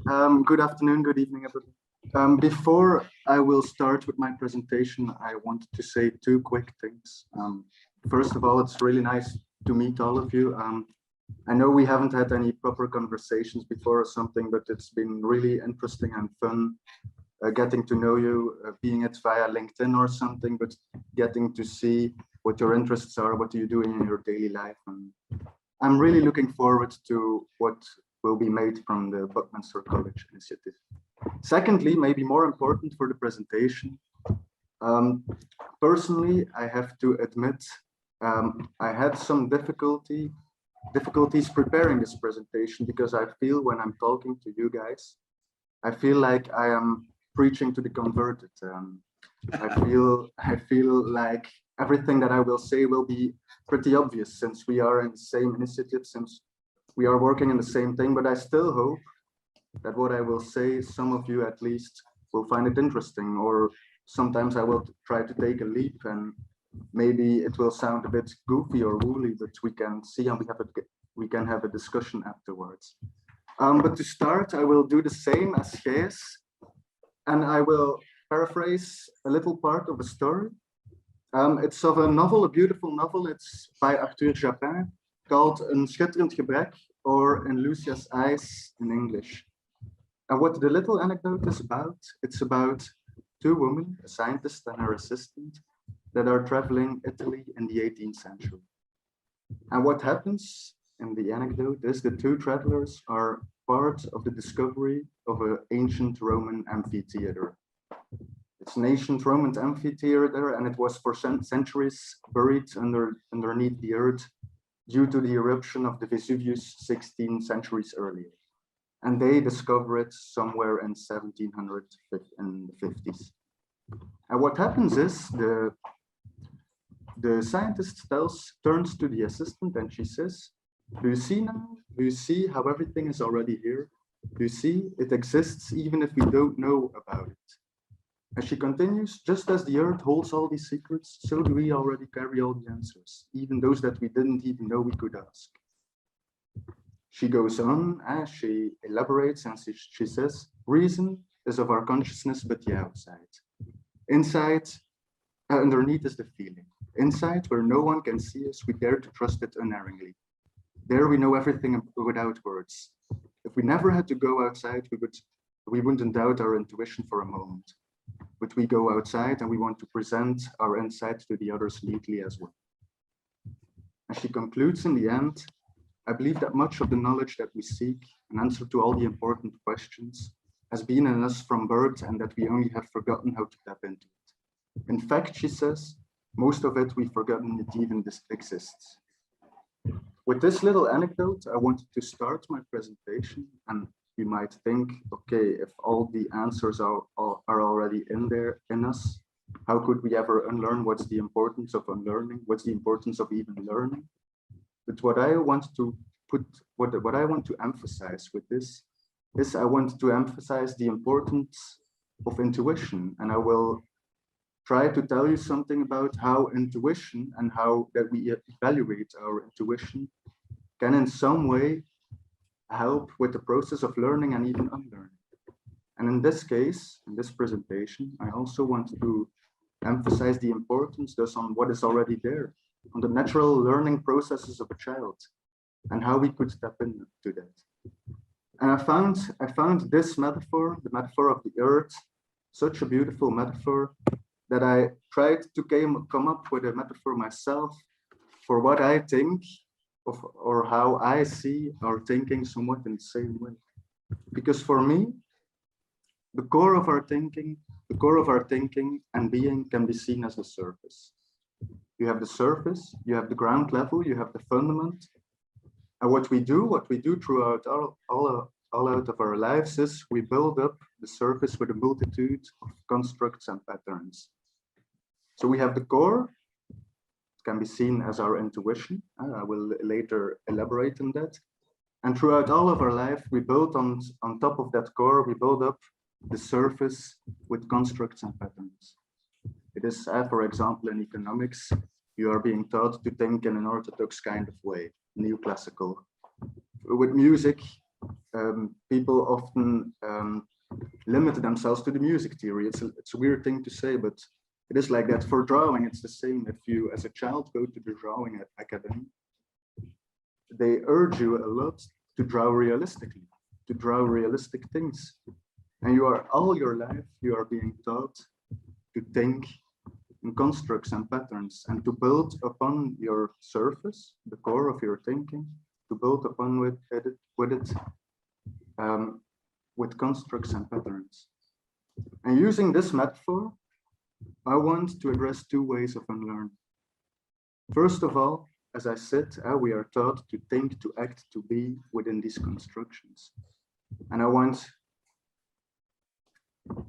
Good afternoon, good evening, everyone. Before I will start with my presentation, I wanted to say two quick things. First of all, it's really nice to meet all of you. I know we haven't had any proper conversations before or something, but it's been really interesting and fun getting to know you, being it via LinkedIn or something, but getting to see what your interests are, what are you doing in your daily life. And I'm really looking forward to what will be made from the Buckminster College initiative. Secondly, maybe more important for the presentation, personally, I have to admit, I had some difficulties preparing this presentation because I feel when I'm talking to you guys, I feel like I am preaching to the converted. I feel like everything that I will say will be pretty obvious since we are in the same initiative, since we are working in the same thing, but I still hope that what I will say, some of you at least will find it interesting, or sometimes I will try to take a leap and maybe it will sound a bit goofy or woolly, but we can see and we can have a discussion afterwards. But to start, I will do the same as Gijs, and I will paraphrase a little part of a story. It's of a novel, a beautiful novel. It's by Arthur Japin, called Een Schitterend Gebrek, or In Lucia's Eyes in English. And what the little anecdote is about, it's about two women, a scientist and her assistant, that are traveling Italy in the 18th century. And what happens in the anecdote is the two travelers are part of the discovery of an ancient Roman amphitheater. It's an ancient Roman amphitheater, and it was for centuries buried underneath the earth due to the eruption of the Vesuvius 16 centuries earlier. And they discover it somewhere in 1750s. And what happens is the scientist turns to the assistant and she says, do you see now? Do you see how everything is already here? Do you see it exists even if we don't know about it? And she continues, just as the earth holds all these secrets, so do we already carry all the answers, even those that we didn't even know we could ask. She goes on and she elaborates and she says, reason is of our consciousness, but the outside. Inside, underneath is the feeling. Inside, where no one can see us, we dare to trust it unerringly. There we know everything without words. If we never had to go outside, we wouldn't doubt our intuition for a moment. But we go outside and we want to present our insight to the others neatly as well. And she concludes in the end, I believe that much of the knowledge that we seek, an answer to all the important questions, has been in us from birth and that we only have forgotten how to tap into it. In fact, she says, most of it we've forgotten it even exists. With this little anecdote, I wanted to start my presentation, and you might think, okay, if all the answers are already in us, how could we ever unlearn? What's the importance of unlearning? What's the importance of even learning? But what I want to emphasize with this is I want to emphasize the importance of intuition, and I will try to tell you something about how intuition and how that we evaluate our intuition can in some way help with the process of learning and even unlearning. And in this case, in this presentation, I also want to emphasize the importance thus on what is already there, on the natural learning processes of a child and how we could step into that. And I found this metaphor, the metaphor of the earth, such a beautiful metaphor that I tried to come up with a metaphor myself for what I think of, or how I see our thinking somewhat in the same way. Because for me, the core of our thinking and being can be seen as the surface. You have the surface, you have the ground level, you have the fundament. And what we do throughout all out of our lives is we build up the surface with a multitude of constructs and patterns. So we have the core, it can be seen as our intuition. I will later elaborate on that. And throughout all of our life, we build on top of that core, we build up the surface with constructs and patterns. It is, for example, in economics, you are being taught to think in an orthodox kind of way, neoclassical. With music, people often limit themselves to the music theory. It's a weird thing to say, but it is like that. For drawing, it's the same. If you, as a child, go to the drawing academy, they urge you a lot to draw realistically, to draw realistic things. And you are, all your life, you are being taught to think in constructs and patterns and to build upon your surface, the core of your thinking, to build upon with constructs and patterns. And using this metaphor, I want to address two ways of unlearning. First of all, as I said, we are taught to think, to act, to be within these constructions. And I want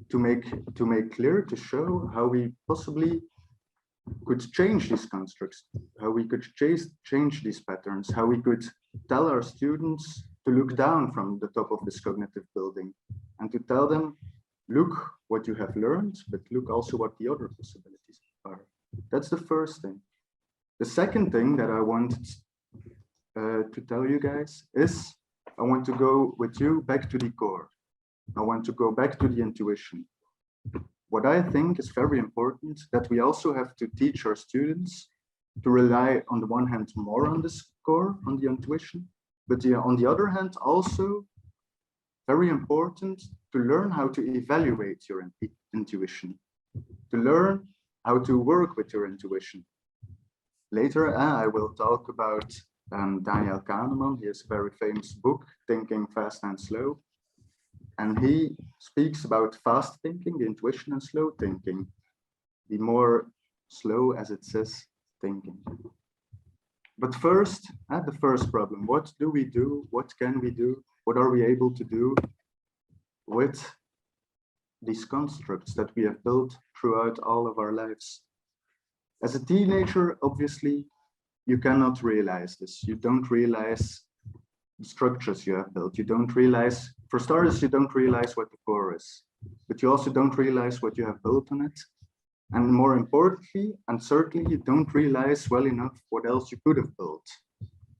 to make clear, to show how we possibly could change these constructs, how we could change these patterns, how we could tell our students to look down from the top of this cognitive building and to tell them, look what you have learned, but look also what the other possibilities are. That's the first thing. The second thing that I wanted to tell you guys is I want to go with you back to the core. I want to go back to the intuition. What I think is very important, that we also have to teach our students to rely on the one hand more on this core, on the intuition, but on the other hand also very important to learn how to evaluate your intuition, to learn how to work with your intuition. Later, I will talk about Daniel Kahneman. He has a very famous book, Thinking Fast and Slow. And he speaks about fast thinking, the intuition, and slow thinking, the more slow, as it says, thinking. But first, the first problem, what do we do? What can we do? What are we able to do with these constructs that we have built throughout all of our lives? As a teenager, obviously, you cannot realize this. You don't realize the structures you have built. You don't realize, for starters, you don't realize what the core is, but you also don't realize what you have built on it. And more importantly, and certainly you don't realize well enough what else you could have built.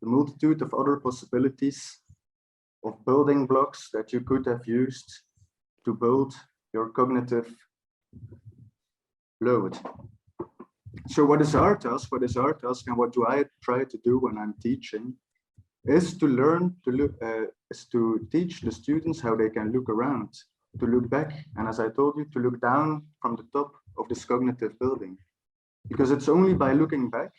The multitude of other possibilities of building blocks that you could have used to build your cognitive load. So what is our task? What is our task, and what do I try to do when I'm teaching? Is to learn to look, is to teach the students how they can look around, to look back, and as I told you, to look down from the top of this cognitive building. Because it's only by looking back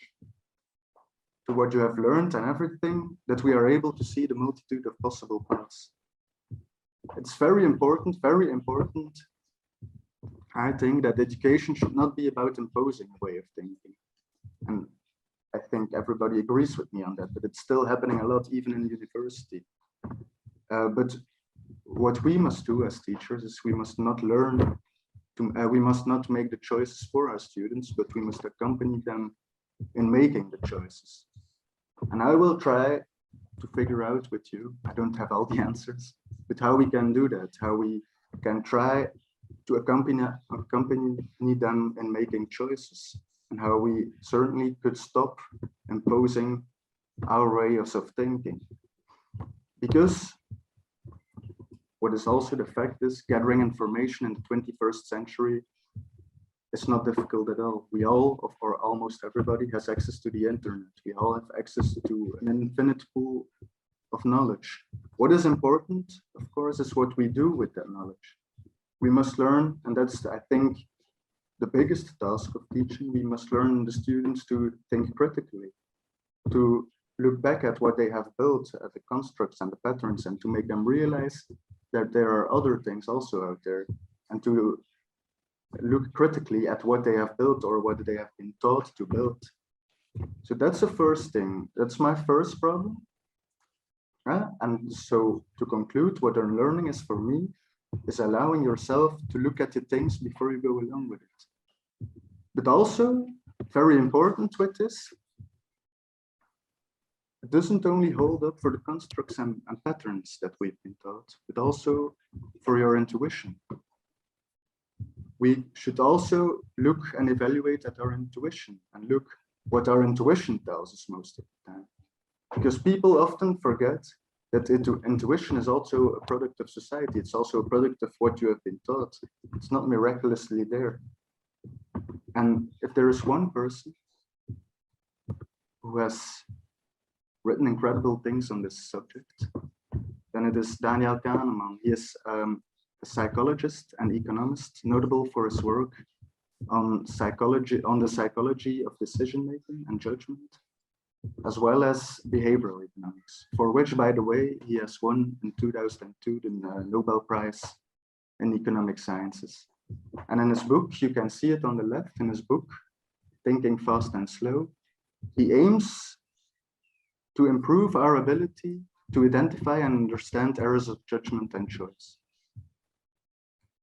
to what you have learned and everything that we are able to see the multitude of possible paths. It's very important, I think, that education should not be about imposing a way of thinking. And I think everybody agrees with me on that, but it's still happening a lot, even in university. But what we must do as teachers is we must not learn to, we must not make the choices for our students, but we must accompany them in making the choices. And I will try to figure out with you, I don't have all the answers, but how we can do that, how we can try to accompany them in making choices, and how we certainly could stop imposing our ways of thinking. Because what is also the fact is, gathering information in the 21st century is not difficult at all. We all, or almost everybody, has access to the internet. We all have access to an infinite pool of knowledge. What is important, of course, is what we do with that knowledge. We must learn, and that's, I think, the biggest task of teaching. We must learn the students to think critically, to look back at what they have built, at the constructs and the patterns, and to make them realize that there are other things also out there, and to look critically at what they have built or what they have been taught to build. So that's the first thing. That's my first problem. And so to conclude, what unlearning is for me is allowing yourself to look at the things before you go along with it. But also, very important with this, it doesn't only hold up for the constructs and patterns that we've been taught, but also for your intuition. We should also look and evaluate at our intuition and look what our intuition tells us most of the time. Because people often forget that intuition is also a product of society. It's also a product of what you have been taught. It's not miraculously there. And if there is one person who has written incredible things on this subject, then it is Daniel Kahneman. He is a psychologist and economist, notable for his work on psychology, on the psychology of decision-making and judgment, as well as behavioral economics, for which, by the way, he has won in 2002 the Nobel Prize in Economic Sciences. And in his book, you can see it on the left, in his book, Thinking Fast and Slow, he aims to improve our ability to identify and understand errors of judgment and choice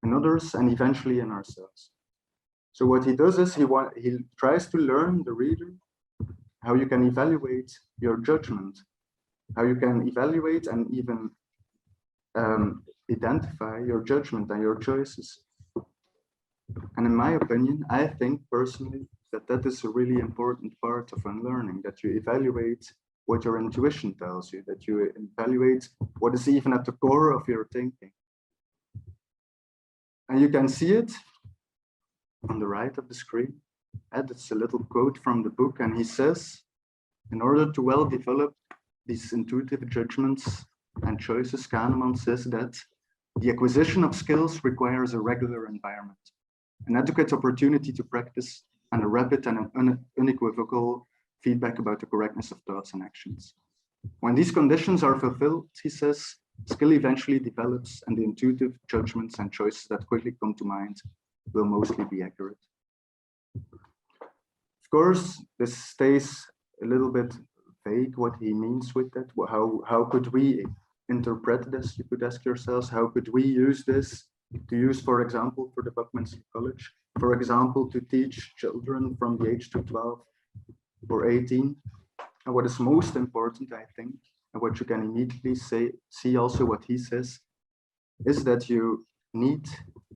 in others and eventually in ourselves. So what he does is he tries to learn the reader how you can evaluate your judgment, how you can evaluate and even identify your judgment and your choices. And in my opinion, I think personally that that is a really important part of unlearning, that you evaluate what your intuition tells you, that you evaluate what is even at the core of your thinking. And you can see it on the right of the screen. It's a little quote from the book, and he says, in order to well develop these intuitive judgments and choices, Kahneman says that the acquisition of skills requires a regular environment, an adequate opportunity to practice, and a rapid and unequivocal feedback about the correctness of thoughts and actions. When these conditions are fulfilled, he says, skill eventually develops, and the intuitive judgments and choices that quickly come to mind will mostly be accurate. Of course, this stays a little bit vague what he means with that. How could we interpret this? You could ask yourselves, how could we use this to use, for example, for the Buckminster College, for example, to teach children from the age to 12 or 18. And what is most important, I think, and what you can immediately see also what he says, is that you need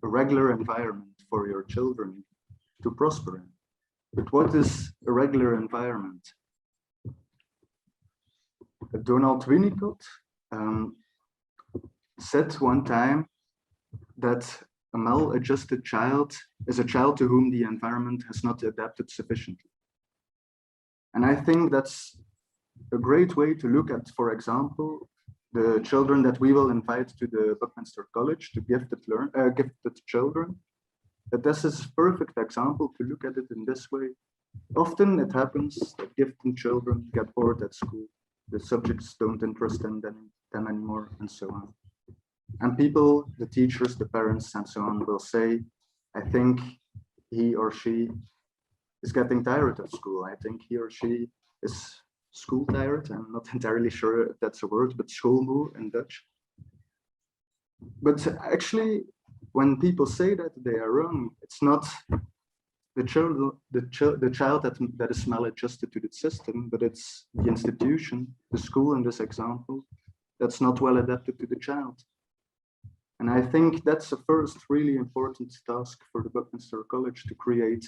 a regular environment for your children to prosper in. But what is a regular environment? Donald Winnicott said one time that a maladjusted child is a child to whom the environment has not adapted sufficiently. And I think that's a great way to look at, for example, the children that we will invite to the Buckminster College, to gifted children, that this is a perfect example to look at it in this way. Often it happens that gifted children get bored at school. The subjects don't interest them anymore, and so on. And people, the teachers, the parents, and so on will say, I think he or she is getting tired of school. I think he or she is school tired. I'm not entirely sure if that's a word, but schoolmoe in Dutch. But actually, when people say that, they are wrong. It's not the child that is maladjusted to the system, but it's the institution, the school in this example, that's not well adapted to the child. And I think that's the first really important task for the Buckminster College, to create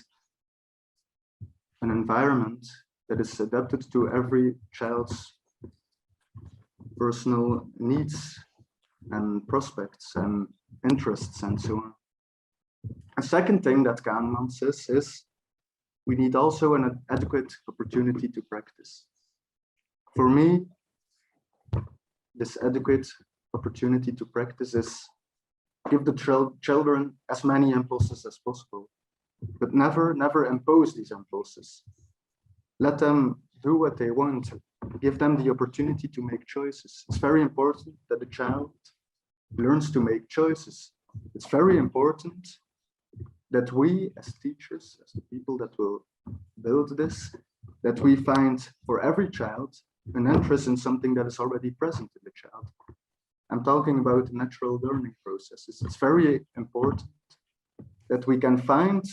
an environment that is adapted to every child's personal needs and prospects and interests and so on. A second thing that Kahneman says is we need also an adequate opportunity to practice. For me, this adequate opportunity to practice is give the children as many impulses as possible, but never impose these impulses. Let them do what they want. Give them the opportunity to make choices. It's very important that the child learns to make choices. It's very important that we as teachers, as the people that will build this, that we find for every child an interest in something that is already present in the child. I'm talking about natural learning processes. It's very important that we can find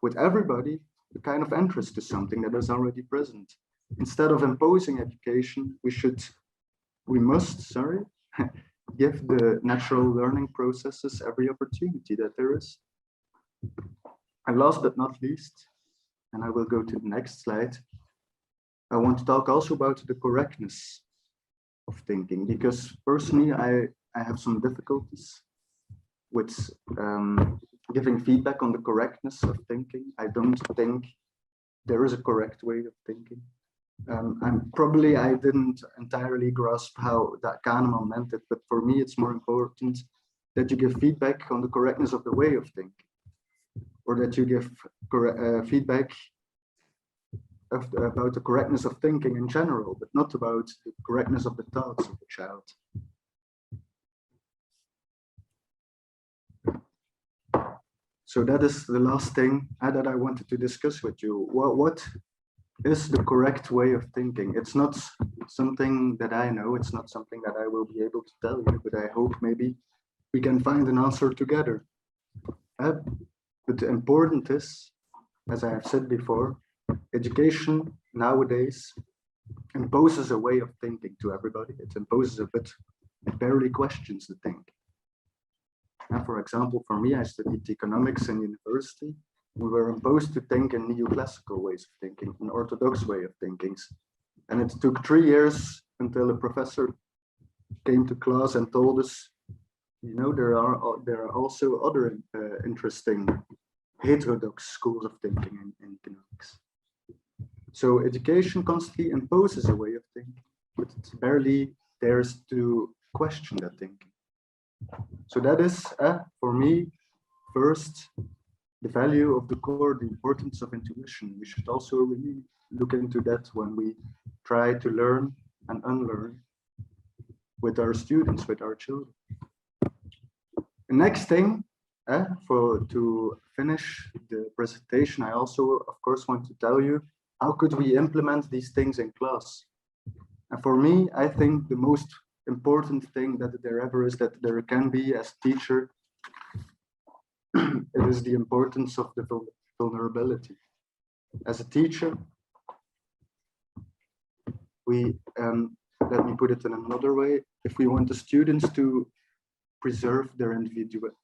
with everybody the kind of interest to something that is already present. Instead of imposing education, we must give the natural learning processes every opportunity that there is. And last but not least, and I will go to the next slide, I want to talk also about the correctness of thinking, because personally I have some difficulties with giving feedback on the correctness of thinking. I don't think there is a correct way of thinking. I didn't entirely grasp how that Kahneman meant it, but for me it's more important that you give feedback on the correctness of the way of thinking, or that you give feedback about the correctness of thinking in general, but not about the correctness of the thoughts of the child. So that is the last thing that I wanted to discuss with you. What is the correct way of thinking? It's not something that I know, it's not something that I will be able to tell you, but I hope maybe we can find an answer together. But the important is, as I have said before, education nowadays imposes a way of thinking to everybody. It imposes a bit, it barely questions the thinking. And for example, for me, I studied economics in university. We were imposed to think in neoclassical ways of thinking, an orthodox way of thinking. And it took 3 years until a professor came to class and told us, you know, there are also other interesting heterodox schools of thinking in economics. So education constantly imposes a way of thinking, but it barely dares to question that thinking. So that is, for me, first, the value of the core, the importance of intuition. We should also really look into that when we try to learn and unlearn with our students, with our children. The next thing, to finish the presentation, I also, of course, want to tell you, how could we implement these things in class? And for me, I think the most important thing that there ever is that there can be as teacher, it is the importance of the vulnerability. As a teacher, let me put it in another way, if we want the students to preserve their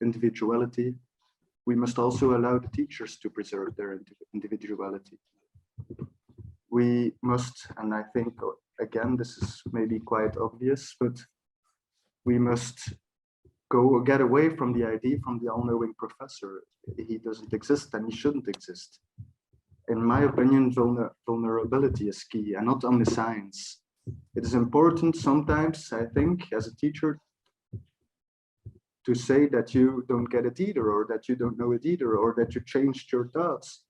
individuality, we must also allow the teachers to preserve their individuality. We must, and I think, again, this is maybe quite obvious, but we must get away from the idea from the all-knowing professor. He doesn't exist and he shouldn't exist. In my opinion, vulnerability is key, and not only science. It is important sometimes, I think, as a teacher, to say that you don't get it either, or that you don't know it either, or that you changed your thoughts.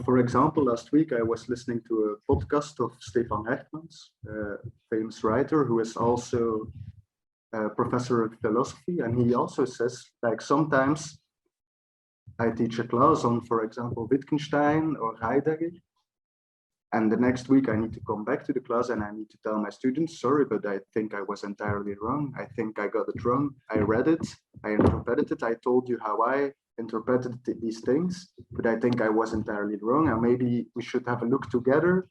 For example, last week I was listening to a podcast of Stefan Hechtmans, a famous writer who is also a professor of philosophy, and he also says, like, sometimes I teach a class on, for example, Wittgenstein or Heidegger, and the next week I need to come back to the class and I need to tell my students, sorry, but I think I was entirely wrong. I think I got it wrong. I read it, I interpreted it, I told you how I interpreted these things, but I think I was entirely wrong, and maybe we should have a look together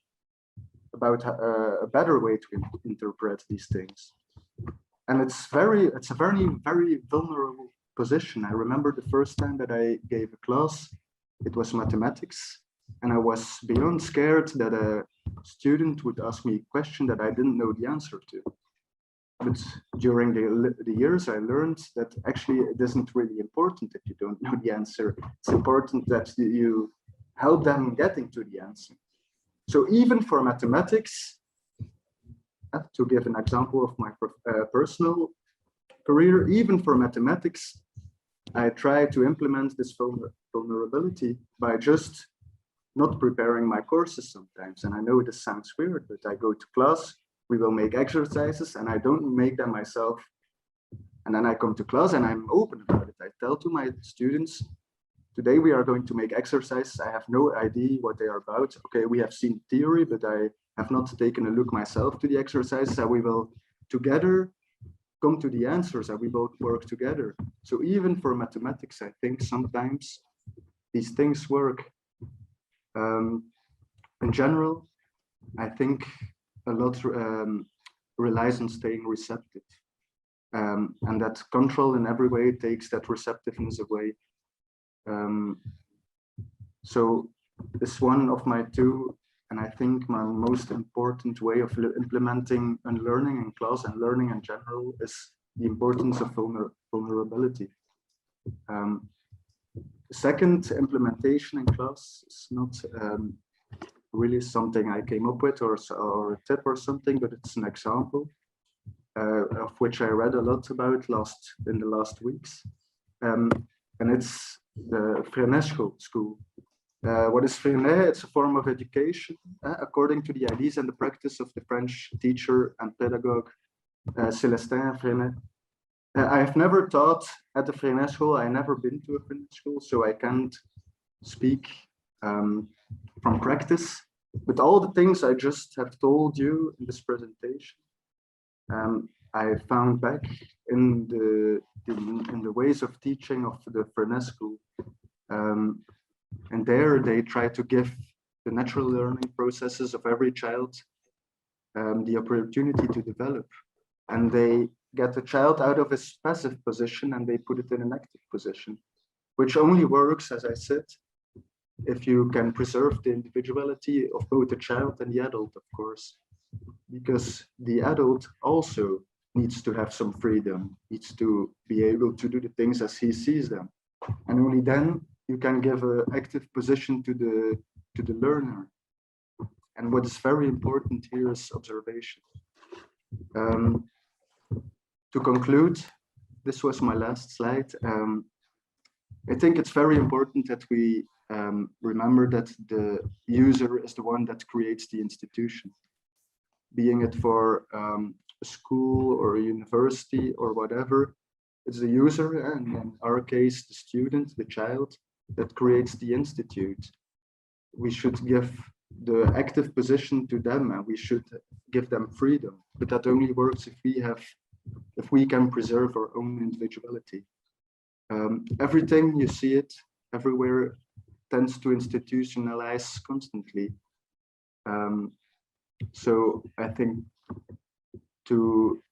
about a better way to interpret these things. And it's a very, very vulnerable position. I remember the first time that I gave a class, it was mathematics, and I was beyond scared that a student would ask me a question that I didn't know the answer to. But during the years, I learned that actually it isn't really important if you don't know the answer. It's important that you help them getting to the answer. So even for mathematics, to give an example of my personal career, even for mathematics, I try to implement this vulnerability by just not preparing my courses sometimes. And I know this sounds weird, but I go to class, we will make exercises, and I don't make them myself. And then I come to class and I'm open about it. I tell to my students, today we are going to make exercises. I have no idea what they are about. Okay, we have seen theory, but I have not taken a look myself to the exercises, and we will together come to the answers and we will work together. So even for mathematics, I think sometimes these things work. In general, I think a lot relies on staying receptive, and that control in every way takes that receptiveness away. So this one of my two and I think my most important way of implementing and learning in class and learning in general is the importance of vulnerability. Second, implementation in class is not really something I came up with or a tip or something, but it's an example of which I read a lot about in the last weeks. And it's the Freinesco school. What is Freinet? It's a form of education according to the ideas and the practice of the French teacher and pedagogue Célestin Freinet. I have never taught at the Freinet school. I've never been to a Freinet school, so I can't speak from practice. But all the things I just have told you in this presentation, I found back in the ways of teaching of the Freinet school. And there they try to give the natural learning processes of every child the opportunity to develop. And they get the child out of his passive position and they put it in an active position, which only works, as I said, if you can preserve the individuality of both the child and the adult, of course, because the adult also needs to have some freedom, needs to be able to do the things as he sees them. And only then you can give an active position to the learner. And what is very important here is observation. To conclude, this was my last slide. I think it's very important that we remember that the user is the one that creates the institution, being it for a school or a university or whatever. It's the user, and in our case, the student, the child, that creates the institute. We should give the active position to them, and we should give them freedom. But that only works if we can preserve our own individuality. Everything, you see it everywhere, tends to institutionalize constantly. So I think to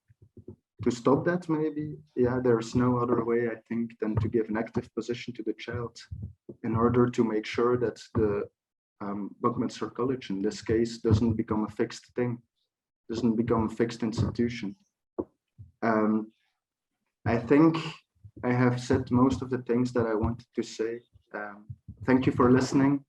stop that, maybe, yeah, there's no other way, I think, than to give an active position to the child in order to make sure that the Buckminster College, in this case, doesn't become a fixed thing, doesn't become a fixed institution. I think I have said most of the things that I wanted to say. Thank you for listening.